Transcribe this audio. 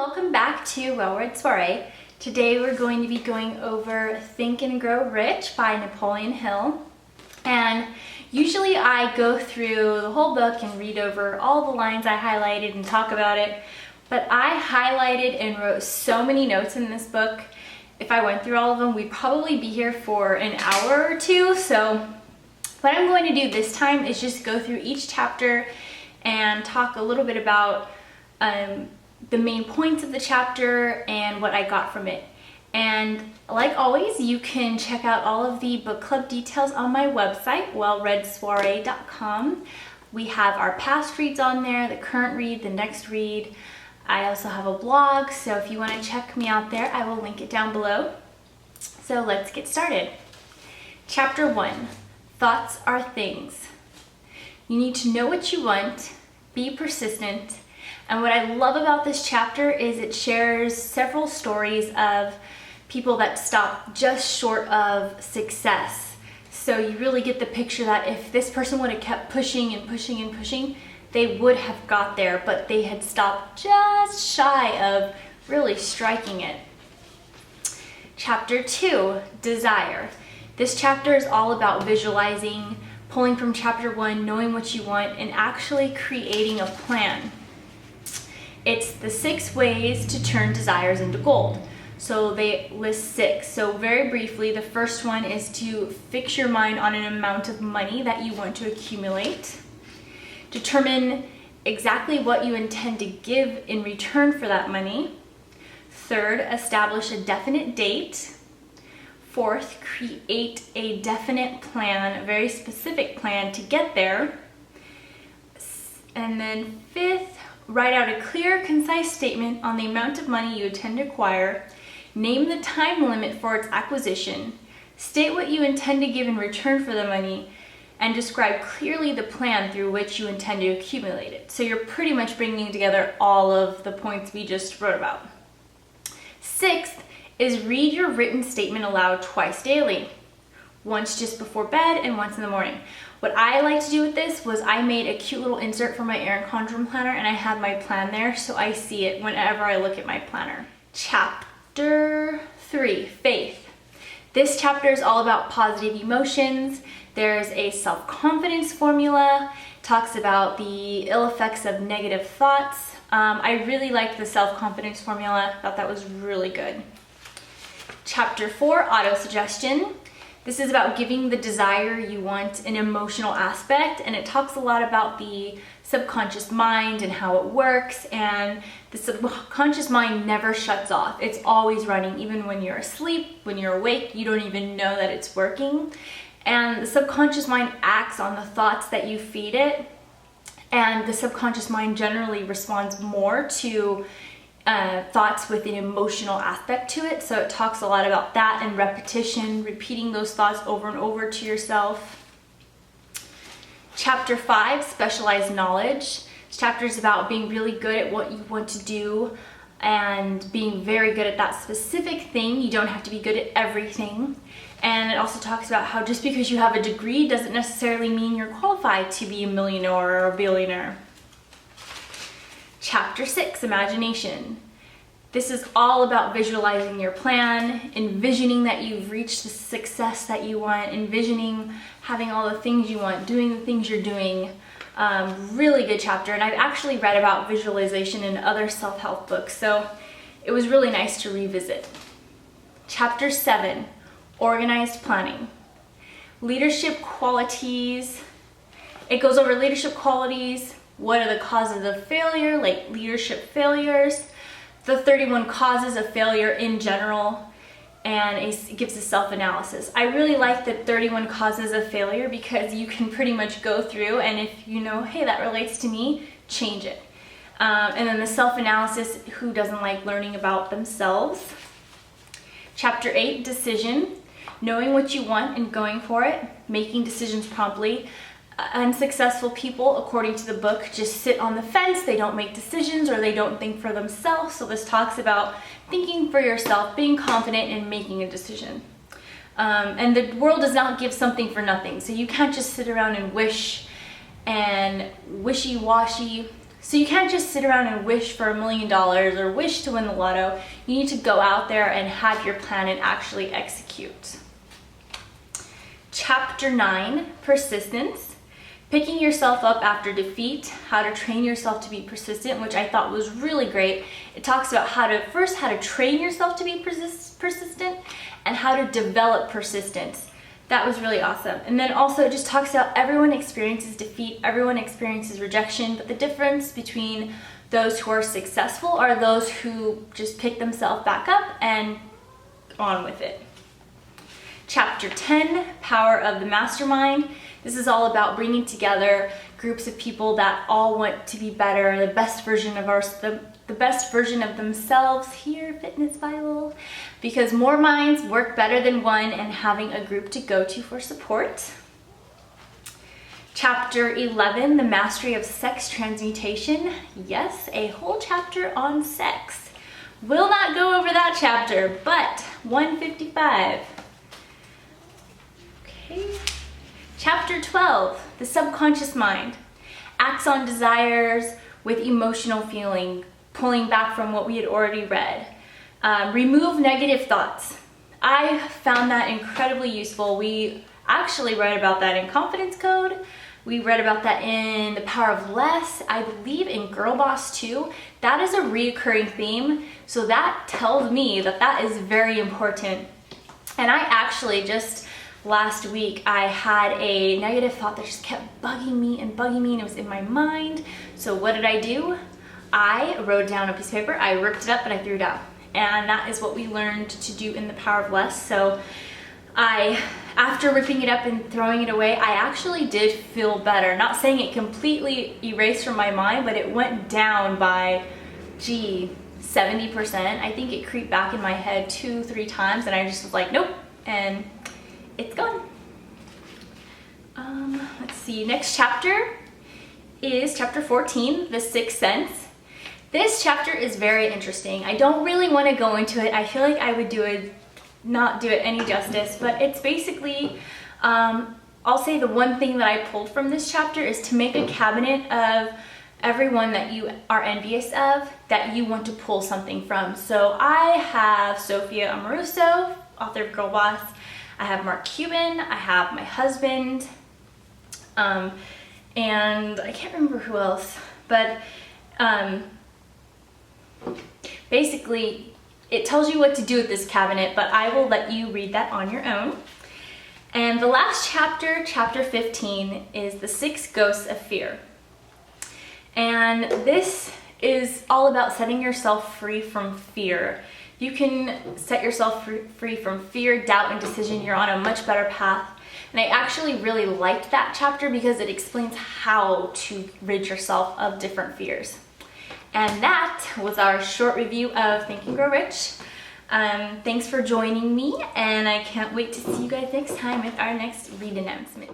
welcome back to Well-Read Soiree. Today we're going to be going over Think and Grow Rich by Napoleon Hill. And usually I go through the whole book and read over all the lines I highlighted and talk about it. But I highlighted and wrote so many notes in this book. If I went through all of them, we'd probably be here for an hour or two. So what I'm going to do this time is just go through each chapter and talk a little bit about the main points of the chapter and what I got from it. And like always, you can check out all of the book club details on my website, wellreadsoiree.com. We have our past reads on there, the current read, the next read. I also have a blog, so if you want to check me out there, I will link it down below. So let's get started. Chapter 1, Thoughts Are Things. You need to know what you want, be persistent, and what I love about this chapter is it shares several stories of people that stop just short of success. So you really get the picture that if this person would have kept pushing and pushing and pushing, they would have got there, but they had stopped just shy of really striking it. Chapter 2, Desire. This chapter is all about visualizing, pulling from chapter 1, knowing what you want, and actually creating a plan. It's the 6 ways to turn desires into gold. So they list 6. So very briefly, the first one is to fix your mind on an amount of money that you want to accumulate. Determine exactly what you intend to give in return for that money. Third, establish a definite date. Fourth, create a definite plan, a very specific plan to get there. And then fifth, write out a clear, concise statement on the amount of money you intend to acquire. Name the time limit for its acquisition. State what you intend to give in return for the money, and describe clearly the plan through which you intend to accumulate it. So you're pretty much bringing together all of the points we just wrote about. Sixth is read your written statement aloud twice daily. Once just before bed and once in the morning. What I like to do with this was I made a cute little insert for my Erin Condren planner, and I have my plan there so I see it whenever I look at my planner. Chapter 3, Faith. This chapter is all about positive emotions. There's a self-confidence formula, talks about the ill effects of negative thoughts. I really liked the self-confidence formula, thought that was really good. Chapter 4, Autosuggestion. This is about giving the desire you want an emotional aspect, and it talks a lot about the subconscious mind and how it works, and the subconscious mind never shuts off. It's always running, even when you're asleep, when you're awake, you don't even know that it's working. And the subconscious mind acts on the thoughts that you feed it, and the subconscious mind generally responds more to thoughts with an emotional aspect to it. So it talks a lot about that and repetition, repeating those thoughts over and over to yourself. Chapter 5, Specialized Knowledge. This chapter is about being really good at what you want to do and being very good at that specific thing. You don't have to be good at everything. And it also talks about how just because you have a degree doesn't necessarily mean you're qualified to be a millionaire or a billionaire. Chapter 6, Imagination. This is all about visualizing your plan, envisioning that you've reached the success that you want, envisioning having all the things you want, doing the things you're doing. Really good chapter, and I've actually read about visualization in other self-help books, so it was really nice to revisit. Chapter 7, Organized Planning. Leadership qualities. It goes over leadership qualities. What are the causes of failure, like leadership failures, the 31 causes of failure in general, and it gives a self-analysis. I really like the 31 causes of failure because you can pretty much go through, and if you know, hey, that relates to me, change it. And then the self-analysis, who doesn't like learning about themselves. Chapter 8, Decision. Knowing what you want and going for it, making decisions promptly. Unsuccessful people, according to the book, just sit on the fence. They don't make decisions, or they don't think for themselves. So this talks about thinking for yourself, being confident, and making a decision. And the world does not give something for nothing. So you can't just sit around and wish and wishy-washy. So you can't just sit around and wish for $1 million or wish to win the lotto. You need to go out there and have your plan and actually execute. Chapter 9, Persistence. Picking yourself up after defeat, how to train yourself to be persistent, which I thought was really great. It talks about how to train yourself to be persistent and how to develop persistence. That was really awesome. And then also it just talks about everyone experiences defeat, everyone experiences rejection, but the difference between those who are successful are those who just pick themselves back up and on with it. Chapter 10, Power of the Mastermind. This is all about bringing together groups of people that all want to be better, the best version of the best version of themselves. Here, Fitness Bible, because more minds work better than one, and having a group to go to for support. Chapter 11, The Mastery of Sex Transmutation. Yes, a whole chapter on sex. Will not go over that chapter, but 155. Okay. Chapter 12, The Subconscious Mind. Acts on desires with emotional feeling, pulling back from what we had already read. Remove negative thoughts. I found that incredibly useful. We actually read about that in Confidence Code. We read about that in The Power of Less. I believe in Girl Boss too. That is a reoccurring theme. So that tells me that that is very important. And I actually just last week, I had a negative thought that just kept bugging me, and it was in my mind. So what did I do? I wrote down a piece of paper, I ripped it up, and I threw it out. And that is what we learned to do in The Power of Less. So after ripping it up and throwing it away, I actually did feel better. Not saying it completely erased from my mind, but it went down by, 70%. I think it creeped back in my head 2-3 times, and I just was like, nope, and it's gone. Let's see, next chapter is chapter 14, The Sixth Sense. This chapter is very interesting. I don't really want to go into it. I feel like I would not do it any justice, but it's basically, I'll say the one thing that I pulled from this chapter is to make a cabinet of everyone that you are envious of, that you want to pull something from. So I have Sophia Amoruso, author of Girl Boss. I have Mark Cuban, I have my husband, and I can't remember who else, but basically it tells you what to do with this cabinet, but I will let you read that on your own. And the last chapter, chapter 15, is The 6 Ghosts of Fear. And this is all about setting yourself free from fear. You can set yourself free from fear, doubt, and decision. You're on a much better path. And I actually really liked that chapter because it explains how to rid yourself of different fears. And that was our short review of Think and Grow Rich. Thanks for joining me, and I can't wait to see you guys next time with our next read announcement.